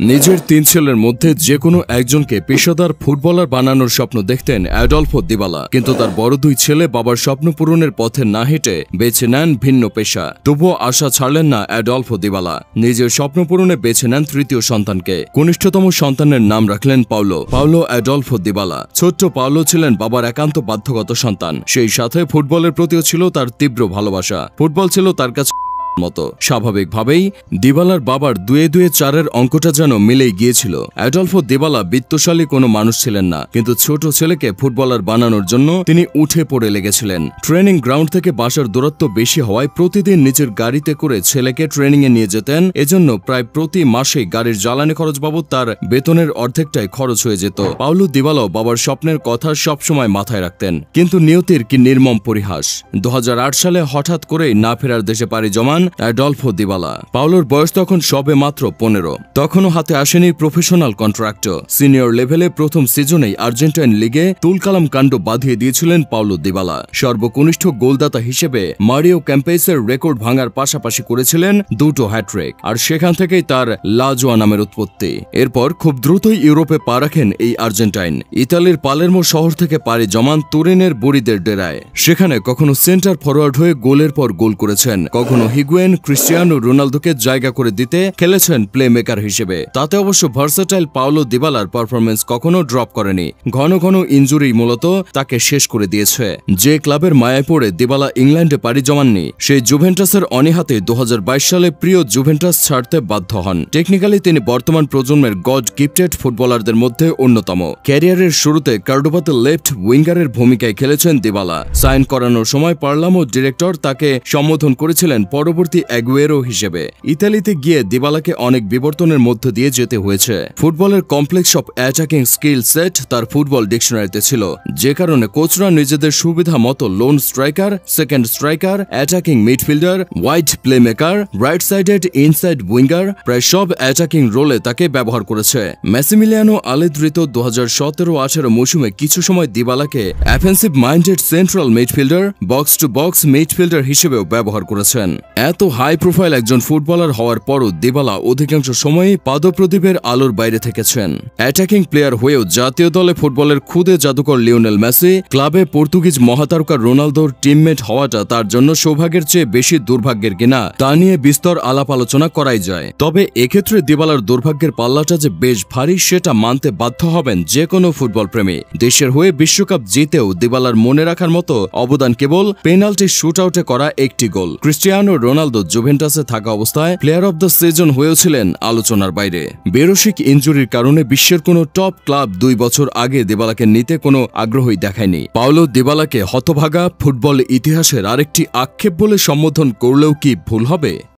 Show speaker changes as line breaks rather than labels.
নিজের তিন ছেলের মধ্যে যে কোনো একজনকে পেশাদার ফুটবলার বানানোর স্বপ্ন দেখতেন অ্যাডলফো দিবালা, কিন্তু তার বড় দুই ছেলে বাবার স্বপ্ন পূরণের পথে না হেঁটে বেছে নেন ভিন্ন পেশা। তবুও আশা ছাড়লেন না অ্যাডলফো দিবালা। নিজের স্বপ্ন পূরণে বেছে নেন তৃতীয় সন্তানকে। কনিষ্ঠতম সন্তানের নাম রাখলেন পাওলো অ্যাডলফো দিবালা। ছোট্ট পাওলো ছিলেন বাবার একান্ত বাধ্যগত সন্তান। সেই সাথে ফুটবলের প্রতিও ছিল তার তীব্র ভালোবাসা। ফুটবল ছিল তার কাছে মতো। স্বাভাবিকভাবেই দিবালার বাবার 2-2-4 অঙ্কটা যেন মিলেই গিয়েছিল। অ্যাডলফো দিবালা বিত্তশালী কোনো মানুষ ছিলেন না, কিন্তু ছোট ছেলেকে ফুটবলার বানানোর জন্য তিনি উঠে পড়ে লেগেছিলেন। ট্রেনিং গ্রাউন্ড থেকে বাসার দূরত্ব বেশি হওয়ায় প্রতিদিন নিজের গাড়িতে করে ছেলেকে ট্রেনিংয়ে নিয়ে যেতেন। এজন্য প্রায় প্রতি মাসে গাড়ির জ্বালানি খরচ বাবদ তার বেতনের অর্ধেকটাই খরচ হয়ে যেত। পাওলো দিবালাও বাবার স্বপ্নের কথা সবসময় মাথায় রাখতেন, কিন্তু নিয়তির কি নির্মম পরিহাস। 2008 সালে হঠাৎ করেই না ফেরার দেশে পাড়ি জমান অ্যাডলফো দিবালা। পাওলোর বয়স তখন সবে মাত্র 15। তখনও হাতে আসেনি প্রফেশনাল কন্ট্রাক্ট। সিনিয়র লেভেলে প্রথম সিজনেই আর্জেন্টাইন লিগে তুলকালাম কাণ্ড বাঁধিয়ে দিয়েছিলেন পাওলো দিবালা। সর্বকনিষ্ঠ গোলদাতা হিসেবে মারিও ক্যাম্পেসের রেকর্ড ভাঙার পাশাপাশি করেছিলেন 2টো হ্যাট্রিক, আর সেখান থেকেই তার লাজোয়া নামের উৎপত্তি। এরপর খুব দ্রুতই ইউরোপে পা রাখেন এই আর্জেন্টাইন। ইতালির পালেরমো শহর থেকে পাড়ি জমান তুরিনের বুড়িদের ডেরায়। সেখানে কখনো সেন্টার ফরওয়ার্ড হয়ে গোলের পর গোল করেছেন, কখনো হিগুয়েন, ক্রিস্টিয়ানো রোনালদোকে জায়গা করে দিতে খেলেছেন প্লে মেকার হিসেবে। তাতে অবশ্য ভার্সেটাইল পাওলো দিবালার পারফরমেন্স কখনো ড্রপ করেনি। ঘন ঘন ইনজুরি মূলত তাকে শেষ করে দিয়েছে। যে ক্লাবের মায়ায় পড়ে দিবালা ইংল্যান্ডে পাড়ি জমাননি, সেই জুভেন্টাসের অনীহাতে 2022 সালে প্রিয় জুভেন্টাস ছাড়তে বাধ্য হন। টেকনিক্যালি তিনি বর্তমান প্রজন্মের গড গিফটেড ফুটবলারদের মধ্যে অন্যতম। ক্যারিয়ারের শুরুতে কার্ডোবাতে লেফট উইঙ্গারের ভূমিকায় খেলেছেন দিবালা। সাইন করানোর সময় পার্লামো ডিরেক্টর তাকে সম্বোধন করেছিলেন পরবর্তী অ্যাগুয়েরো হিসেবে। ইতালিতে গিয়ে দিবালাকে অনেক বিবর্তনের মধ্য দিয়ে যেতে হয়েছে। ফুটবলের complex of attacking skill set তার ফুটবল ডিকশনারিতে ছিল, যে কারণে কোচরা নিজেদের সুবিধা মতো loan striker, second striker, attacking midfielder, wide playmaker, right sided inside winger প্রায় সব অ্যাটাকিং রোলে তাকে ব্যবহার করেছে। ম্যাসিমিলিয়ানো আলেদ্রিতো 2017-18 মৌসুমে কিছু সময় দিবালাকে offensive minded central midfielder, box to box midfielder হিসেবেও ব্যবহার করেছেন। এত হাই প্রোফাইল একজন ফুটবলার হওয়ার পরও দিবালা অধিকাংশ সময়ই পাদপ্রদীপের আলোর বাইরে থেকেছেন। অ্যাটাকিং প্লেয়ার হয়েও জাতীয় দলে ফুটবলের খুদে জাদুকর লিওনেল মেসি, ক্লাবে পর্তুগিজ মহাতারকা রোনালদোর টিমমেট হওয়াটা তার জন্য সৌভাগ্যের চেয়ে বেশি দুর্ভাগ্যের কিনা তা নিয়ে বিস্তর আলাপ আলোচনা করাই যায়। তবে এক্ষেত্রে দিবালার দুর্ভাগ্যের পাল্লাটা যে বেশ ভারী সেটা মানতে বাধ্য হবেন যে কোনো ফুটবল প্রেমী। দেশের হয়ে বিশ্বকাপ জিতেও দিবালার মনে রাখার মতো অবদান কেবল পেনাল্টি শুটআউটে করা একটি গোল। ক্রিস্টিয়ানো রোনালদো জুভেন্টাসে থাকা অবস্থায় প্লেয়ার অব দ্য সিজন হয়েছিলেন আলোচনার বাইরে। বেরসিক ইনজুরির কারণে বিশ্বের কোনো টপ ক্লাব 2 বছর আগে দিবালাকে নিতে কোনো আগ্রহই দেখায়নি। পাওলো দিবালাকে হতভাগা ফুটবল ইতিহাসের আরেকটি আক্ষেপ বলে সম্বোধন করলেও কি ভুল হবে?